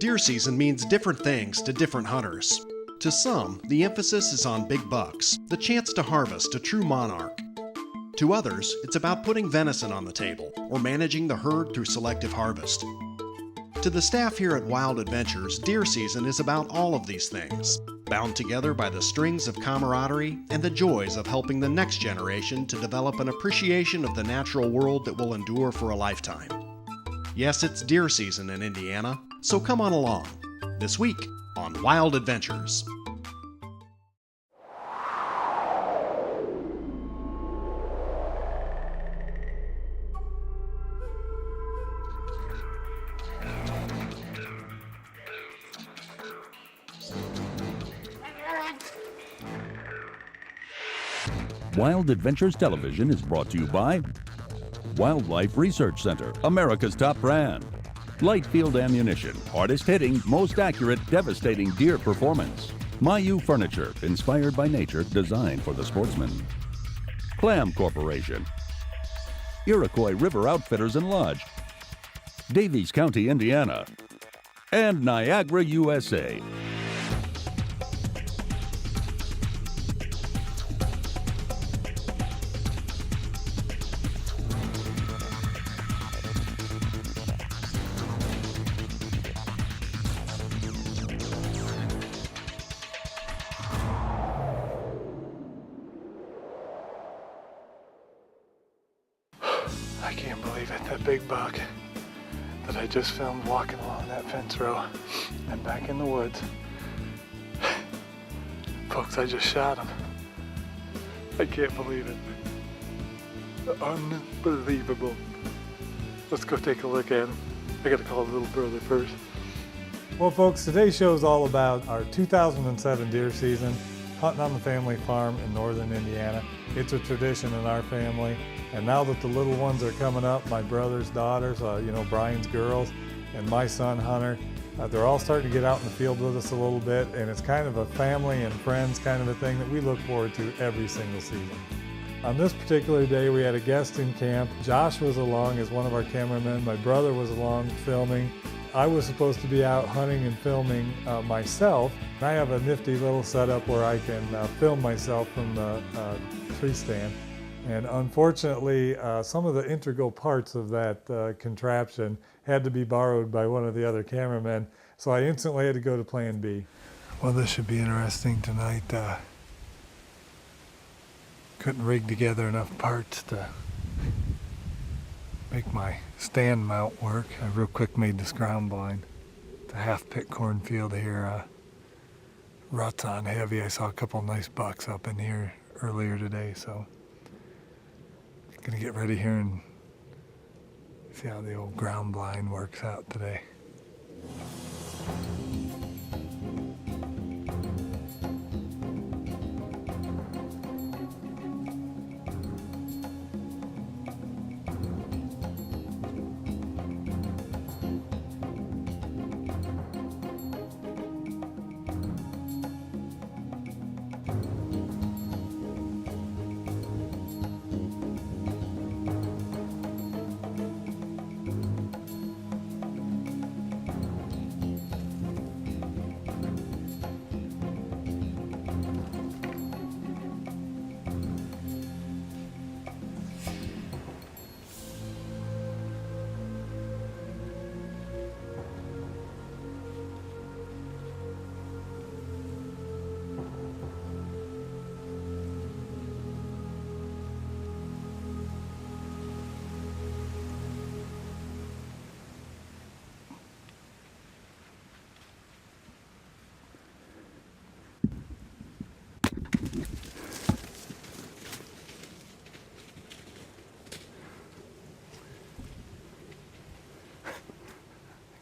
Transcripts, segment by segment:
Deer season means different things to different hunters. To some, the emphasis is on big bucks, the chance to harvest a true monarch. To others, it's about putting venison on the table or managing the herd through selective harvest. To the staff here at Wild Adventures, deer season is about all of these things, bound together by the strings of camaraderie and the joys of helping the next generation to develop an appreciation of the natural world that will endure for a lifetime. Yes, it's deer season in Indiana, so come on along. This week on Wild Adventures. Wild Adventures Television is brought to you by Wildlife Research Center, America's top brand. Lightfield Ammunition, hardest hitting, most accurate, devastating deer performance. Mayu Furniture, inspired by nature, designed for the sportsman. Clam Corporation. Iroquois River Outfitters and Lodge. Davies County, Indiana. And Niagara, USA. I can't believe it, that big buck that I just filmed walking along that fence row and back in the woods. Folks, I just shot him. I can't believe it. Unbelievable. Let's go take a look at him. I gotta call the little brother first. Well folks, today's show is all about our 2007 deer season, hunting on the family farm in northern Indiana. It's a tradition in our family. And now that the little ones are coming up, my brother's daughters, Brian's girls, and my son Hunter, they're all starting to get out in the field with us a little bit, and it's kind of a family and friends kind of a thing that we look forward to every single season. On this particular day, we had a guest in camp. Josh was along as one of our cameramen. My brother was along filming. I was supposed to be out hunting and filming myself. I have a nifty little setup where I can film myself from the tree stand. And unfortunately, some of the integral parts of that contraption had to be borrowed by one of the other cameramen, so I instantly had to go to plan B. Well, this should be interesting tonight. Couldn't rig together enough parts to make my stand mount work. I real quick made this ground blind. It's a half-pit cornfield here. Ruts on heavy. I saw a couple nice bucks up in here earlier today, so gonna get ready here and see how the old ground blind works out today.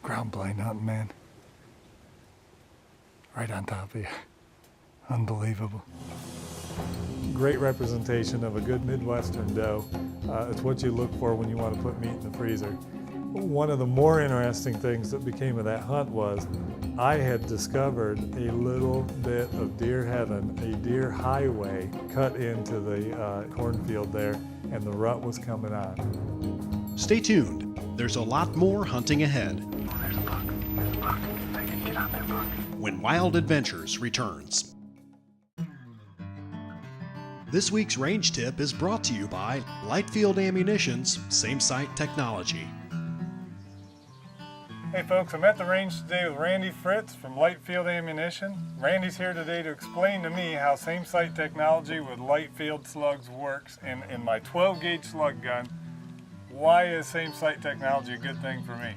Ground blind hunting, man. Right on top of you. Unbelievable. Great representation of a good Midwestern doe. It's what you look for when you want to put meat in the freezer. One of the more interesting things that became of that hunt was I had discovered a little bit of deer heaven, a deer highway cut into the cornfield there, and the rut was coming on. Stay tuned. There's a lot more hunting ahead. Oh, there's a buck. There's a buck. when Wild Adventures returns. This week's range tip is brought to you by Lightfield Ammunition's Same Sight Technology. Hey folks, I'm at the range today with Randy Fritz from Lightfield Ammunition. Randy's here today to explain to me how Same Sight Technology with Lightfield slugs works in my 12 gauge slug gun. Why is Same Sight Technology a good thing for me?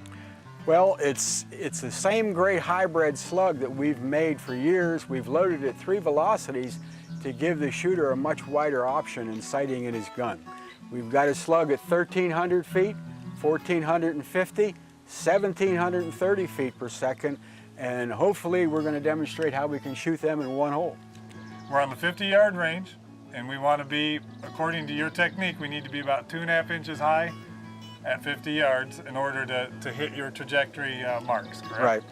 Well, it's the same great hybrid slug that we've made for years. We've loaded at 3 velocities to give the shooter a much wider option in sighting in his gun. We've got a slug at 1,300 feet, 1,450, 1,730 feet per second, and hopefully we're going to demonstrate how we can shoot them in one hole. We're on the 50-yard range, and we want to be, according to your technique, we need to be about 2.5 inches high at 50 yards in order to hit your trajectory marks, correct? Right,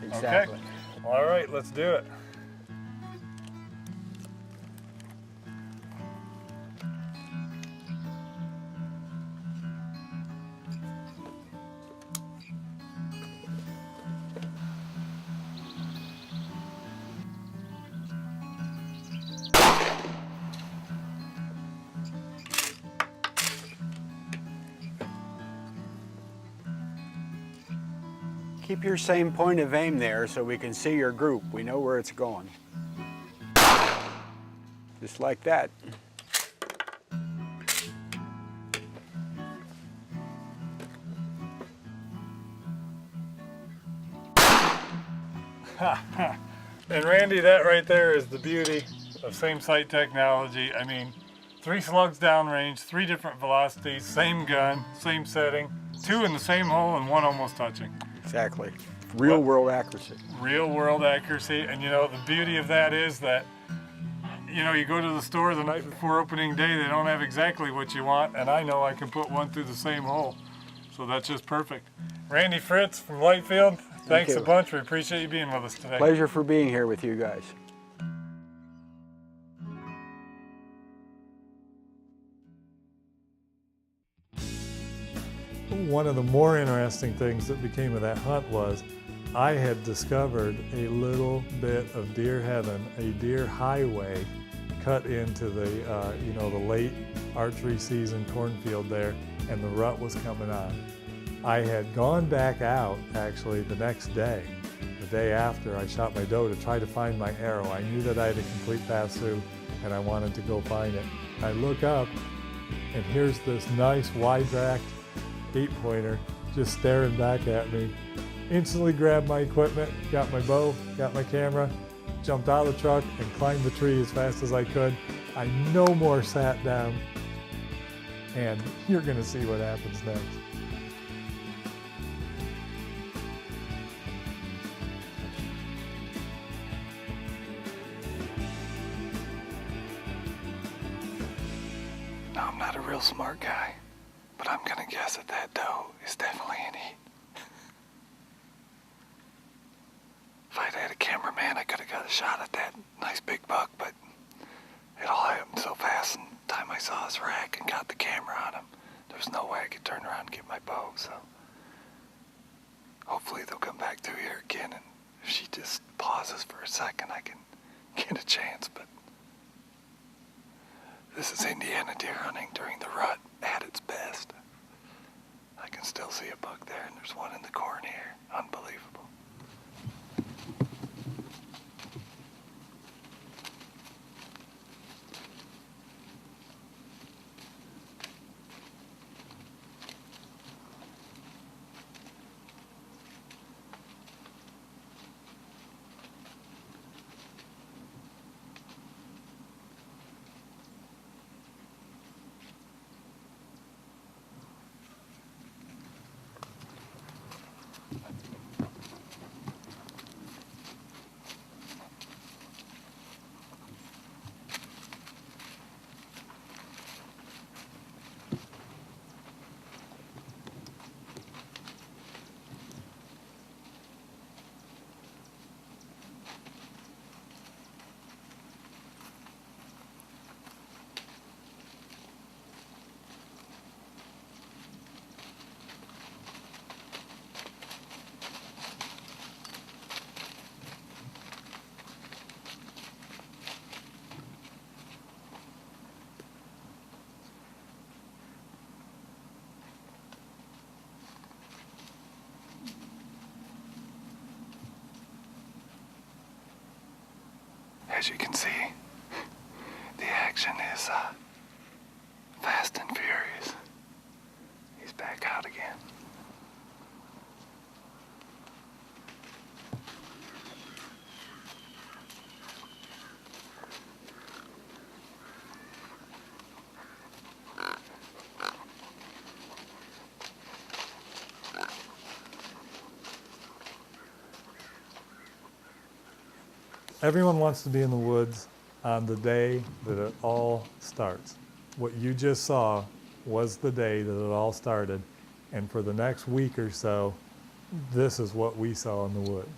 exactly. Okay. All right, let's do it. Keep your same point of aim there so we can see your group. We know where it's going. Just like that. And Randy, that right there is the beauty of Same Sight Technology. I mean, 3 slugs downrange, 3 different velocities, same gun, same setting, 2 in the same hole and 1 almost touching. Exactly. Real world accuracy. Real world accuracy. And you know, the beauty of that is that, you know, you go to the store the night before opening day, they don't have exactly what you want, and I know I can put 1 through the same hole. So that's just perfect. Randy Fritz from Lightfield, thanks a bunch. We appreciate you being with us today. Pleasure for being here with you guys. One of the more interesting things that became of that hunt was I had discovered a little bit of deer heaven, a deer highway cut into the, you know, the late archery season cornfield there, and the rut was coming on. I had gone back out actually the next day, the day after I shot my doe, to try to find my arrow. I knew that I had a complete pass-through and I wanted to go find it. I look up and here's this nice wide-racked 8-pointer just staring back at me. Instantly grabbed my equipment, got my bow, got my camera, jumped out of the truck and climbed the tree as fast as I could. I no more sat down, and you're gonna see what happens next. Now, I'm not a real smart guy, but I'm gonna guess that that doe is definitely in heat. If I'd had a cameraman, I could have got a shot at that nice big buck, but it all happened so fast, and the time I saw his rack and got the camera on him, there was no way I could turn around and get my bow, so hopefully they'll come back through here again, and if she just pauses for a second, I can get a chance, but this is Indiana deer hunting during the rut at its best. I can still see a buck there, and there's one in the corn here. Unbelievable. as you can see, the action is fast and furious. He's back out again. Everyone wants to be in the woods on the day that it all starts. What you just saw was the day that it all started, and for the next week or so, this is what we saw in the woods.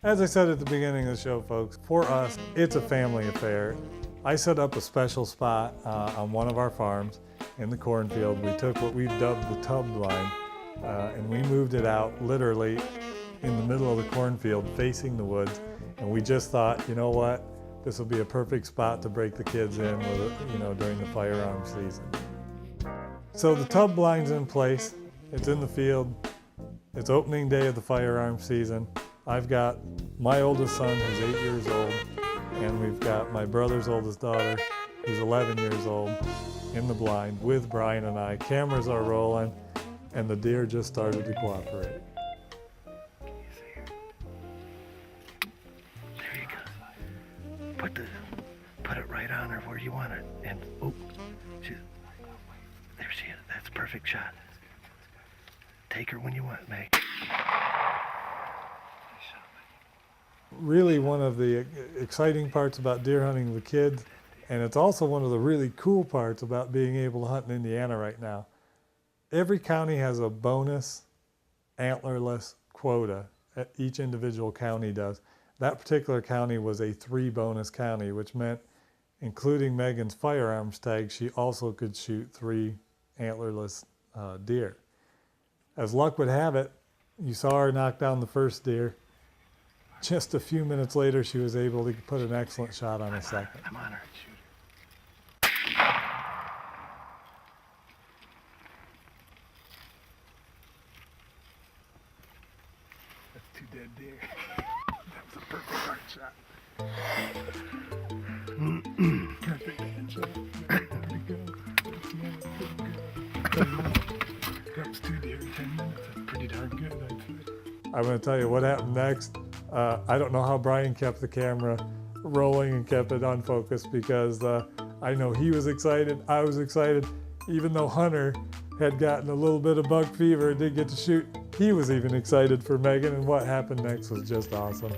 As I said at the beginning of the show, folks, for us, it's a family affair. I set up a special spot on one of our farms in the cornfield. We took what we've dubbed the tub blind, and we moved it out literally in the middle of the cornfield facing the woods. And we just thought, you know what, this will be a perfect spot to break the kids in with, during the firearm season. So the tub blind's in place, it's in the field, it's opening day of the firearm season. I've got my oldest son who's 8 years old, and we've got my brother's oldest daughter who's 11 years old in the blind with Brian and I. Cameras are rolling, and the deer just started to cooperate. There you go. Put it right on her where you want it, and there she is. That's a perfect shot. Take her when you want, Meg. Really one of the exciting parts about deer hunting with kids, and it's also one of the really cool parts about being able to hunt in Indiana right now. Every county has a bonus antlerless quota. Each individual county does. That particular county was a 3 bonus county, which meant, including Megan's firearms tag, she also could shoot 3 antlerless deer. As luck would have it, you saw her knock down the first deer. Just a few minutes later, she was able to put an excellent shot on a second. I'm on her. That's 2 dead deer. That was a perfect hard shot. Perfect headshot. Pretty good. That was 2 deer in 10 minutes. That's pretty darn good, I'd say. I'm going to tell you what happened next. I don't know how Brian kept the camera rolling and kept it on focus, because I know he was excited, I was excited. Even though Hunter had gotten a little bit of buck fever and didn't get to shoot, he was even excited for Megan, and what happened next was just awesome.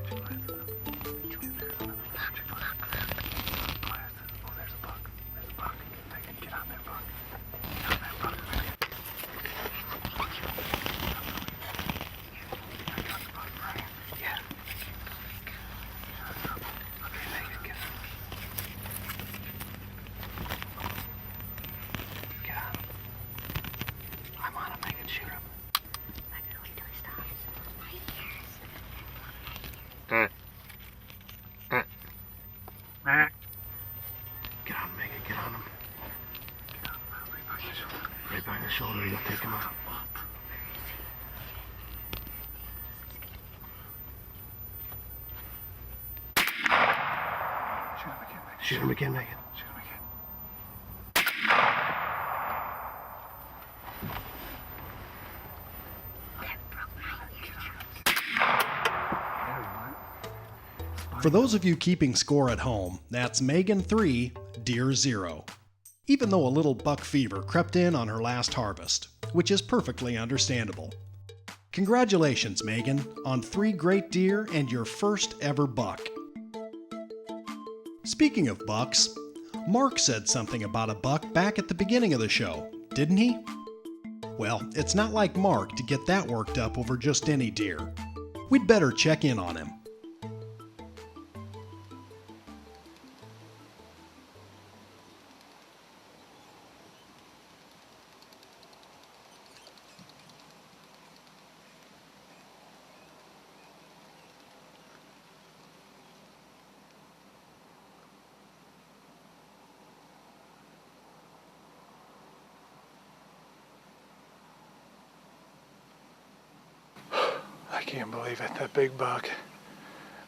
Get on him, Megan, get on him. Right behind the shoulder, you'll take him out. Shoot him again, Megan. Shoot him again. For those of you keeping score at home, that's Megan 3, Deer 0. Even though a little buck fever crept in on her last harvest, which is perfectly understandable. Congratulations, Megan, on 3 great deer and your first ever buck. Speaking of bucks, Mark said something about a buck back at the beginning of the show, didn't he? Well, it's not like Mark to get that worked up over just any deer. We'd better check in on him. I can't believe it, that big buck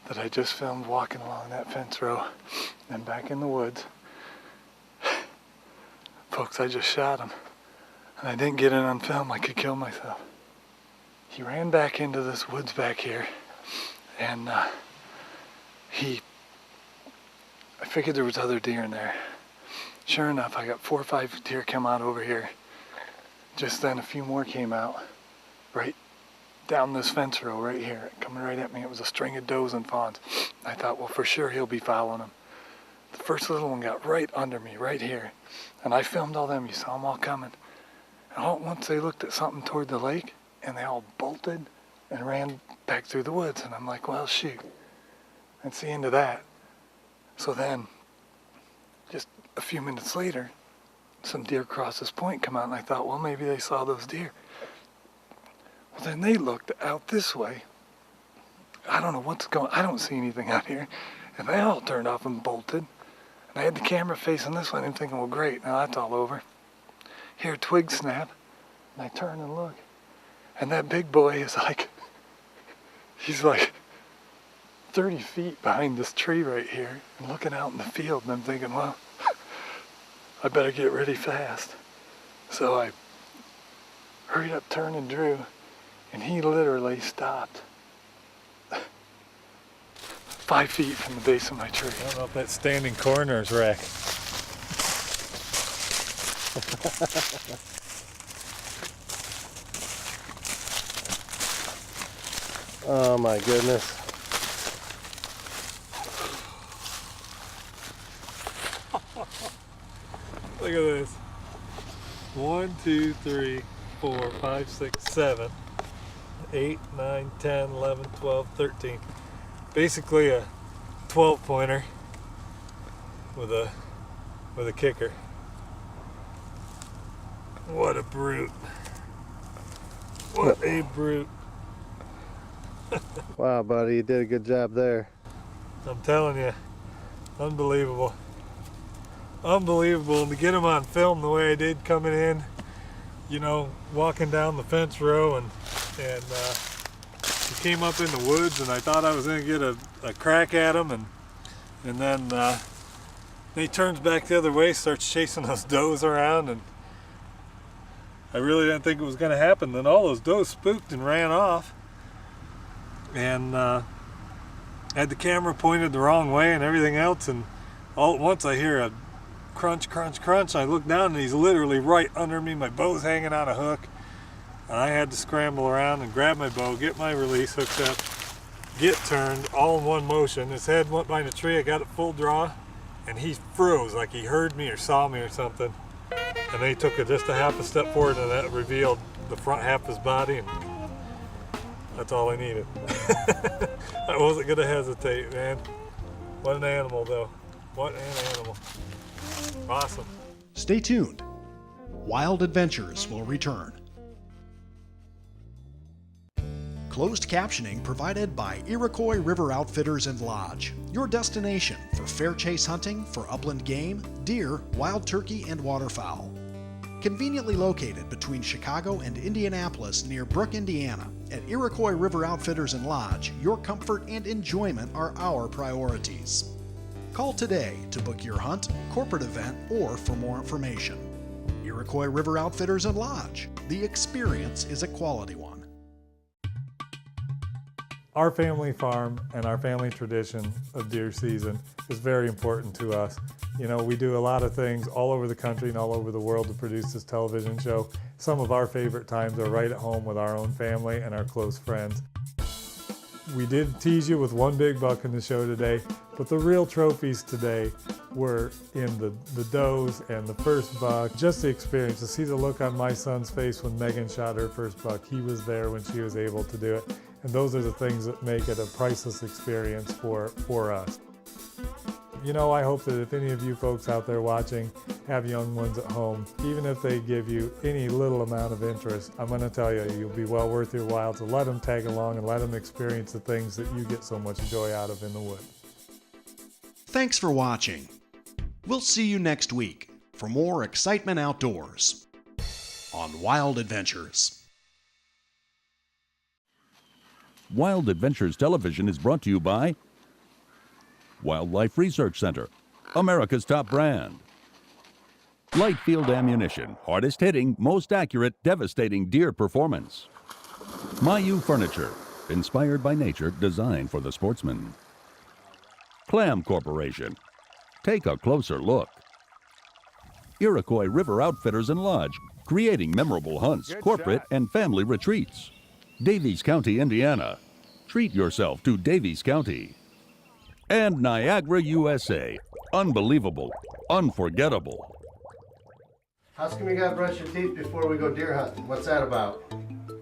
that I just filmed walking along that fence row and back in the woods. Folks, I just shot him and I didn't get it on film. I could kill myself. He ran back into this woods back here and I figured there was other deer in there. Sure enough, I got 4 or 5 deer come out over here. Just then a few more came out right down this fence row right here, coming right at me. It was a string of does and fawns. I thought, well, for sure he'll be following them. The first little one got right under me, right here. And I filmed all them. You saw them all coming. And all at once they looked at something toward the lake, and they all bolted and ran back through the woods. And I'm like, well, shoot. That's the end of that. So then, just a few minutes later, some deer across this point come out, and I thought, well, maybe they saw those deer. Well, then they looked out this way. I don't know what's going on. I don't see anything out here. And they all turned off and bolted. And I had the camera facing this way, and I'm thinking, well, great, now that's all over. Hear a twig snap, and I turn and look. And that big boy is like, he's like 30 feet behind this tree right here and looking out in the field. And I'm thinking, well, I better get ready fast. So I hurried up, turned, and drew. And he literally stopped 5 feet from the base of my tree. I don't know if that's standing coroner's rack. Oh my goodness. Look at this. 1, 2, 3, 4, 5, 6, 7, 8, 9, 10, 11, 12, 13. Basically a 12 pointer with a kicker. What a brute. What a brute. Wow, buddy, you did a good job there. I'm telling you, unbelievable. Unbelievable. And to get him on film the way I did coming in, you know, walking down the fence row, and he came up in the woods, and I thought I was going to get a crack at him, and then he turns back the other way, starts chasing those does around, and I really didn't think it was going to happen. Then all those does spooked and ran off, and had the camera pointed the wrong way and everything else, and all at once I hear a crunch, crunch, crunch. I look down and he's literally right under me. My bow's hanging on a hook, and I had to scramble around and grab my bow, get my release hooked up, get turned, all in one motion. His head went behind a tree. I got it full draw, and he froze like he heard me or saw me or something. And then he took just a half a step forward, and that revealed the front half of his body, and that's all I needed. I wasn't gonna hesitate, man. What an animal, though. What an animal. Awesome. Stay tuned. Wild Adventures will return. Closed captioning provided by Iroquois River Outfitters and Lodge, your destination for fair chase hunting for upland game, deer, wild turkey, and waterfowl. Conveniently located between Chicago and Indianapolis near Brook, Indiana, at Iroquois River Outfitters and Lodge, your comfort and enjoyment are our priorities. Call today to book your hunt, corporate event, or for more information. Iroquois River Outfitters and Lodge. The experience is a quality one. Our family farm and our family tradition of deer season is very important to us. You know, we do a lot of things all over the country and all over the world to produce this television show. Some of our favorite times are right at home with our own family and our close friends. We did tease you with one big buck in the show today, but the real trophies today were in the does and the first buck. Just the experience, to see the look on my son's face when Megan shot her first buck. He was there when she was able to do it. And those are the things that make it a priceless experience for us. You know, I hope that if any of you folks out there watching have young ones at home, even if they give you any little amount of interest, I'm going to tell you, you'll be well worth your while to let them tag along and let them experience the things that you get so much joy out of in the woods. Thanks for watching. We'll see you next week for more excitement outdoors on Wild Adventures. Wild Adventures Television is brought to you by Wildlife Research Center, America's top brand. Light Field Ammunition, hardest hitting, most accurate, devastating deer performance. Mayu Furniture, inspired by nature, designed for the sportsman. Clam Corporation, take a closer look. Iroquois River Outfitters and Lodge, creating memorable hunts, corporate and family retreats. Davies County, Indiana. Treat yourself to Davies County. And Niagara, USA. Unbelievable, unforgettable. How come you gotta brush your teeth before we go deer hunting? What's that about?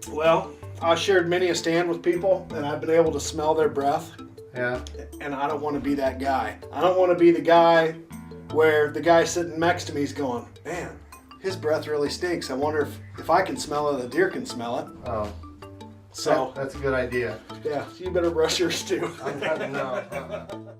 Well, I shared many a stand with people, and I've been able to smell their breath. Yeah. And I don't want to be that guy. I don't want to be the guy where the guy sitting next to me is going, man, his breath really stinks. I wonder if I can smell it, the deer can smell it. Oh. So That's a good idea. yeah, you better brush yours too. I'm cutting now.